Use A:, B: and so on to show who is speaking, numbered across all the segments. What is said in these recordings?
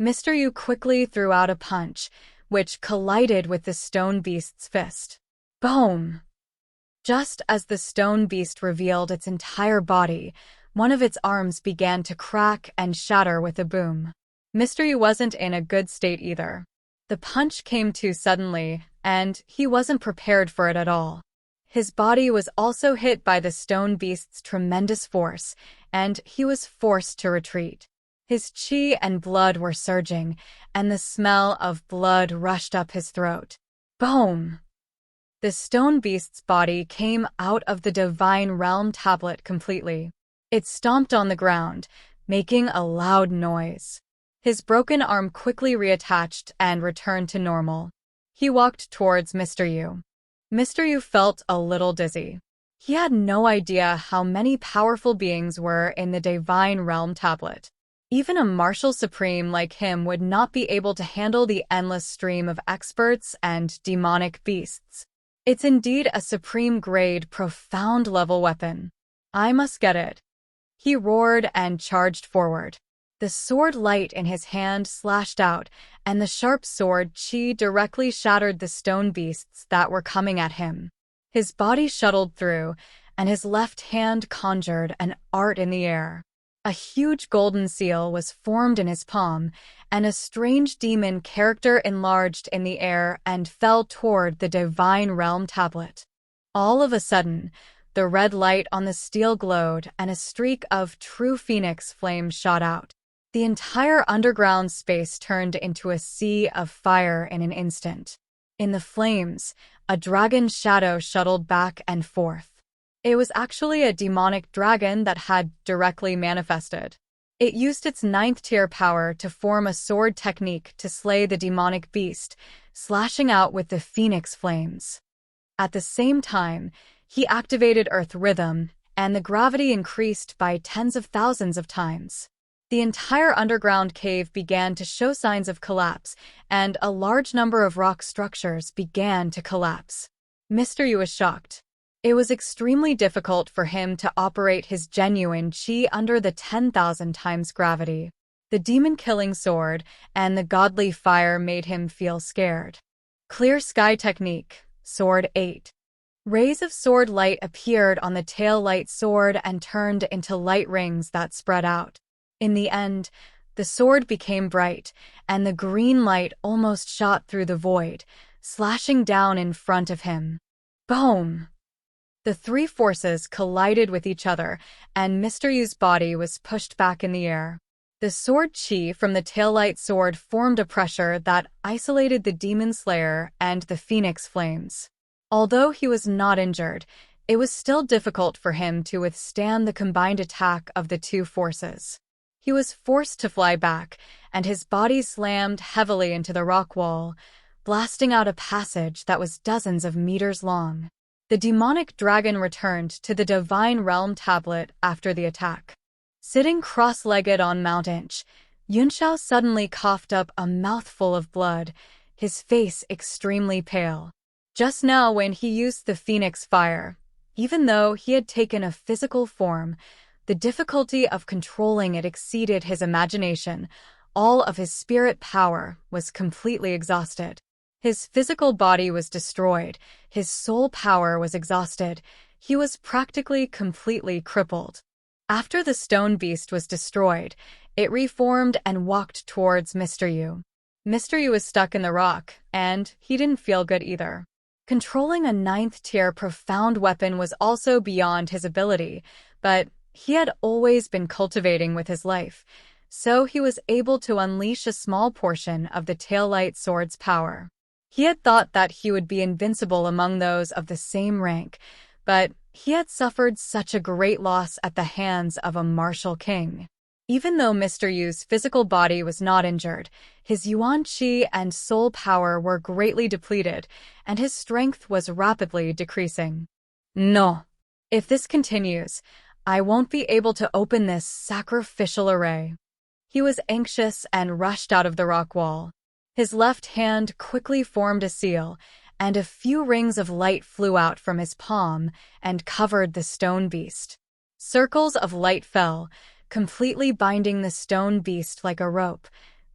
A: Mr. Yu quickly threw out a punch, which collided with the stone beast's fist. Boom! Just as the stone beast revealed its entire body, one of its arms began to crack and shatter with a boom. Mr. Yu wasn't in a good state either. The punch came too suddenly, and he wasn't prepared for it at all. His body was also hit by the stone beast's tremendous force, and he was forced to retreat. His qi and blood were surging, and the smell of blood rushed up his throat. Boom! The stone beast's body came out of the divine realm tablet completely. It stomped on the ground, making a loud noise. His broken arm quickly reattached and returned to normal. He walked towards Mr. Yu. Mr. Yu felt a little dizzy. He had no idea how many powerful beings were in the divine realm tablet. Even a martial supreme like him would not be able to handle the endless stream of experts and demonic beasts. It's indeed a supreme-grade, profound-level weapon. I must get it. He roared and charged forward. The sword light in his hand slashed out, and the sharp sword qi directly shattered the stone beasts that were coming at him. His body shuttled through, and his left hand conjured an art in the air. A huge golden seal was formed in his palm, and a strange demon character enlarged in the air and fell toward the divine realm tablet. All of a sudden, the red light on the steel glowed and a streak of true phoenix flame shot out. The entire underground space turned into a sea of fire in an instant. In the flames, a dragon's shadow shuttled back and forth. It was actually a demonic dragon that had directly manifested. It used its 9th-tier power to form a sword technique to slay the demonic beast, slashing out with the phoenix flames. At the same time, he activated Earth Rhythm, and the gravity increased by tens of thousands of times. The entire underground cave began to show signs of collapse, and a large number of rock structures began to collapse. Mr. Yu was shocked. It was extremely difficult for him to operate his genuine qi under the 10,000 times gravity. The demon-killing sword and the godly fire made him feel scared. Clear Sky Technique, Sword 8. Rays of sword light appeared on the tail light sword and turned into light rings that spread out. In the end, the sword became bright, and the green light almost shot through the void, slashing down in front of him. Boom! The three forces collided with each other, and Mr. Yu's body was pushed back in the air. The sword qi from the taillight sword formed a pressure that isolated the demon slayer and the phoenix flames. Although he was not injured, it was still difficult for him to withstand the combined attack of the two forces. He was forced to fly back, and his body slammed heavily into the rock wall, blasting out a passage that was dozens of meters long. The demonic dragon returned to the divine realm tablet after the attack. Sitting cross-legged on Mount Inch, Yunxiao suddenly coughed up a mouthful of blood, his face extremely pale. Just now when he used the phoenix fire, even though he had taken a physical form, the difficulty of controlling it exceeded his imagination. All of his spirit power was completely exhausted. His physical body was destroyed, his soul power was exhausted, he was practically completely crippled. After the stone beast was destroyed, it reformed and walked towards Mr. Yu. Mr. Yu was stuck in the rock, and he didn't feel good either. Controlling a 9th-tier profound weapon was also beyond his ability, but he had always been cultivating with his life, so he was able to unleash a small portion of the taillight sword's power. He had thought that he would be invincible among those of the same rank, but he had suffered such a great loss at the hands of a martial king. Even though Mr. Yu's physical body was not injured, his yuan qi and soul power were greatly depleted, and his strength was rapidly decreasing. No. If this continues, I won't be able to open this sacrificial array. He was anxious and rushed out of the rock wall. His left hand quickly formed a seal, and a few rings of light flew out from his palm and covered the stone beast. Circles of light fell, completely binding the stone beast like a rope.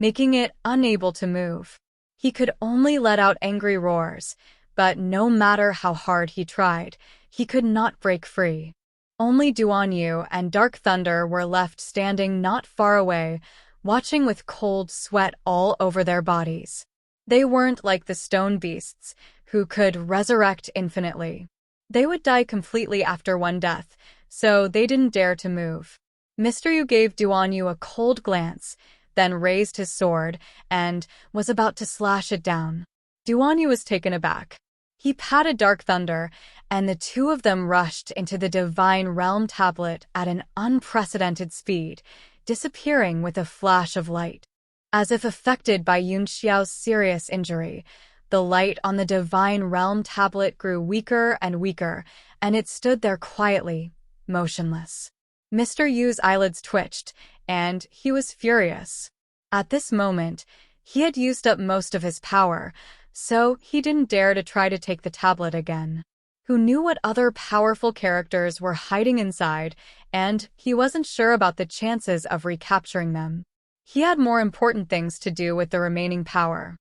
A: making it unable to move. He could only let out angry roars, but no matter how hard he tried, he could not break free. Only Duanyu and Dark Thunder were left standing not far away, watching with cold sweat all over their bodies. They weren't like the stone beasts, who could resurrect infinitely. They would die completely after one death, so they didn't dare to move. Mr. Yu gave Duanyu a cold glance, then raised his sword, and was about to slash it down. Duanyu was taken aback. He patted Dark Thunder, and the two of them rushed into the Divine Realm tablet at an unprecedented speed, disappearing with a flash of light. As if affected by Yunxiao's serious injury, the light on the Divine Realm tablet grew weaker and weaker, and it stood there quietly, motionless. Mr. Yu's eyelids twitched, and he was furious. At this moment, he had used up most of his power, so he didn't dare to try to take the tablet again. Who knew what other powerful characters were hiding inside, and he wasn't sure about the chances of recapturing them. He had more important things to do with the remaining power.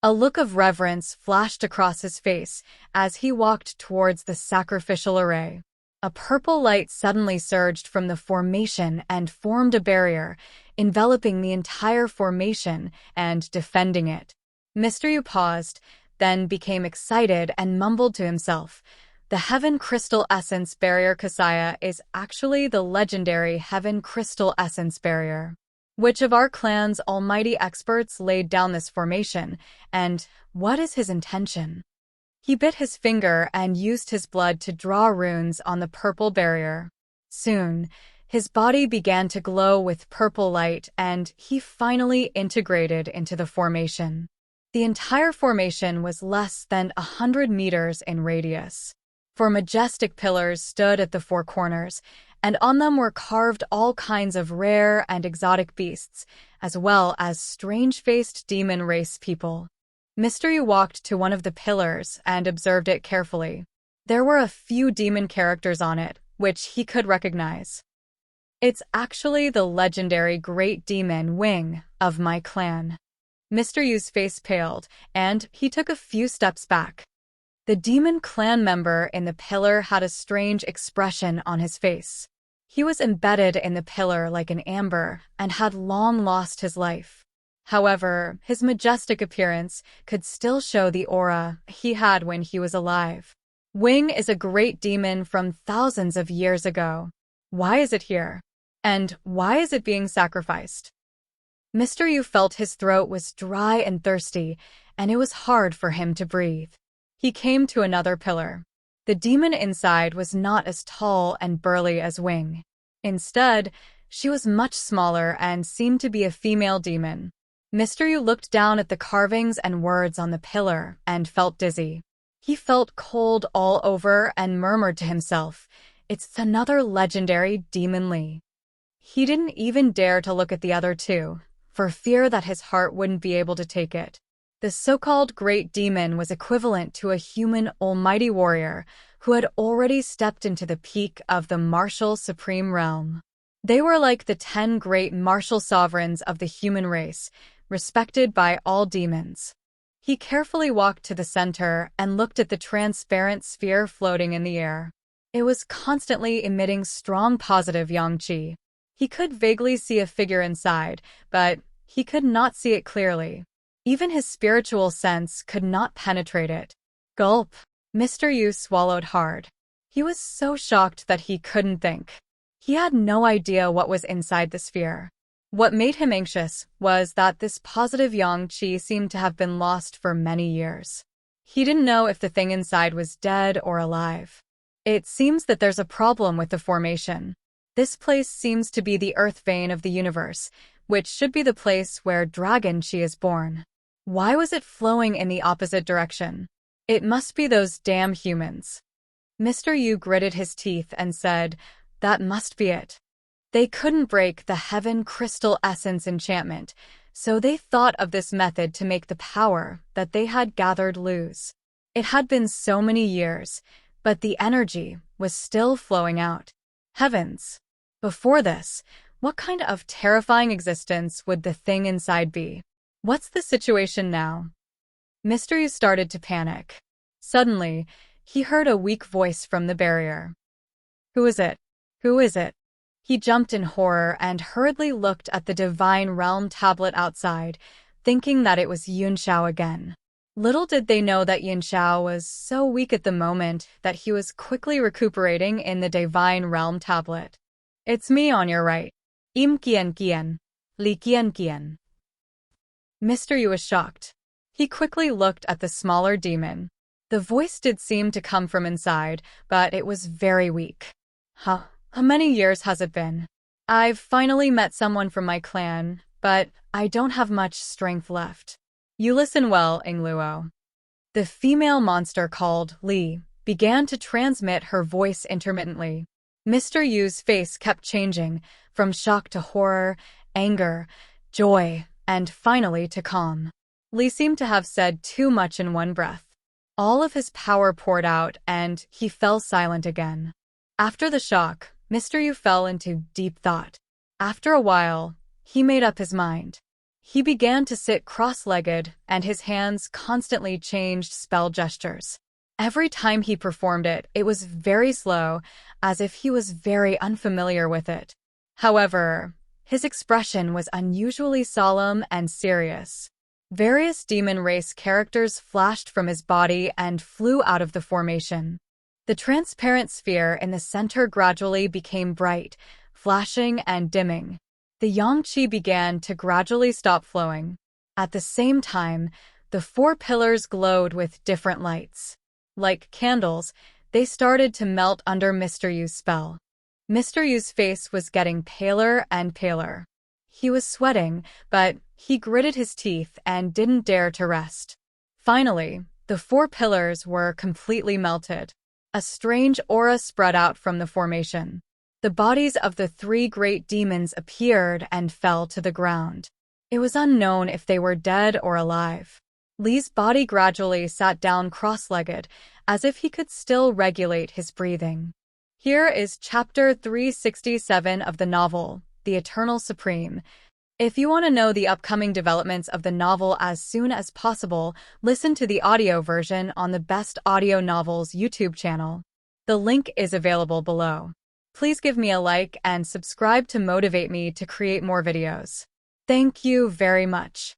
A: A look of reverence flashed across his face as he walked towards the sacrificial array. A purple light suddenly surged from the formation and formed a barrier, enveloping the entire formation and defending it. Mr. Yu paused, then became excited and mumbled to himself. The Heaven Crystal Essence Barrier Kasaya is actually the legendary Heaven Crystal Essence Barrier. Which of our clan's almighty experts laid down this formation, and what is his intention? He bit his finger and used his blood to draw runes on the purple barrier. Soon, his body began to glow with purple light and he finally integrated into the formation. The entire formation was less than 100 meters in radius. Four majestic pillars stood at the four corners, and on them were carved all kinds of rare and exotic beasts, as well as strange-faced demon race people. Mr. Yu walked to one of the pillars and observed it carefully. There were a few demon characters on it, which he could recognize. It's actually the legendary Great Demon Wing of my clan. Mr. Yu's face paled, and he took a few steps back. The demon clan member in the pillar had a strange expression on his face. He was embedded in the pillar like an amber and had long lost his life. However, his majestic appearance could still show the aura he had when he was alive. Wing is a great demon from thousands of years ago. Why is it here? And why is it being sacrificed? Mr. Yu felt his throat was dry and thirsty, and it was hard for him to breathe. He came to another pillar. The demon inside was not as tall and burly as Wing. Instead, she was much smaller and seemed to be a female demon. Mr. Yu looked down at the carvings and words on the pillar and felt dizzy. He felt cold all over and murmured to himself, "It's another legendary Demon Li." He didn't even dare to look at the other two, for fear that his heart wouldn't be able to take it. The so-called Great Demon was equivalent to a human almighty warrior who had already stepped into the peak of the martial supreme realm. They were like the 10 great martial sovereigns of the human race, respected by all demons. He carefully walked to the center and looked at the transparent sphere floating in the air. It was constantly emitting strong positive yang qi. He could vaguely see a figure inside, but he could not see it clearly. Even his spiritual sense could not penetrate it. Gulp. Mr. Yu swallowed hard. He was so shocked that he couldn't think. He had no idea what was inside the sphere. What made him anxious was that this positive yang qi seemed to have been lost for many years. He didn't know if the thing inside was dead or alive. It seems that there's a problem with the formation. This place seems to be the earth vein of the universe, which should be the place where dragon qi is born. Why was it flowing in the opposite direction? It must be those damn humans. Mr. Yu gritted his teeth and said, "That must be it." They couldn't break the Heaven Crystal Essence enchantment, so they thought of this method to make the power that they had gathered lose. It had been so many years, but the energy was still flowing out. Heavens! Before this, what kind of terrifying existence would the thing inside be? What's the situation now? Mr. Yu started to panic. Suddenly, he heard a weak voice from the barrier. Who is it? Who is it? He jumped in horror and hurriedly looked at the Divine Realm tablet outside, thinking that it was Yunxiao again. Little did they know that Yunxiao was so weak at the moment that he was quickly recuperating in the Divine Realm tablet. It's me on your right. Im Qian Qian. Li Qian Qian. Mr. Yu was shocked. He quickly looked at the smaller demon. The voice did seem to come from inside, but it was very weak. How many years has it been? I've finally met someone from my clan, but I don't have much strength left. You listen well, Ingluo. The female monster called Li began to transmit her voice intermittently. Mr. Yu's face kept changing, from shock to horror, anger, joy, and finally to calm. Li seemed to have said too much in one breath. All of his power poured out, and he fell silent again. After the shock, Mr. Yu fell into deep thought. After a while, he made up his mind. He began to sit cross-legged, and his hands constantly changed spell gestures. Every time he performed it, it was very slow, as if he was very unfamiliar with it. However, his expression was unusually solemn and serious. Various demon race characters flashed from his body and flew out of the formation. The transparent sphere in the center gradually became bright, flashing and dimming. The yang qi began to gradually stop flowing. At the same time, the 4 pillars glowed with different lights. Like candles, they started to melt under Mr. Yu's spell. Mr. Yu's face was getting paler and paler. He was sweating, but he gritted his teeth and didn't dare to rest. Finally, the 4 pillars were completely melted. A strange aura spread out from the formation. The bodies of the 3 great demons appeared and fell to the ground. It was unknown if they were dead or alive. Li's body gradually sat down cross-legged, as if he could still regulate his breathing. Here is chapter 367 of the novel, The Eternal Supreme. If you want to know the upcoming developments of the novel as soon as possible, listen to the audio version on the Best Audio Novels YouTube channel. The link is available below. Please give me a like and subscribe to motivate me to create more videos. Thank you very much.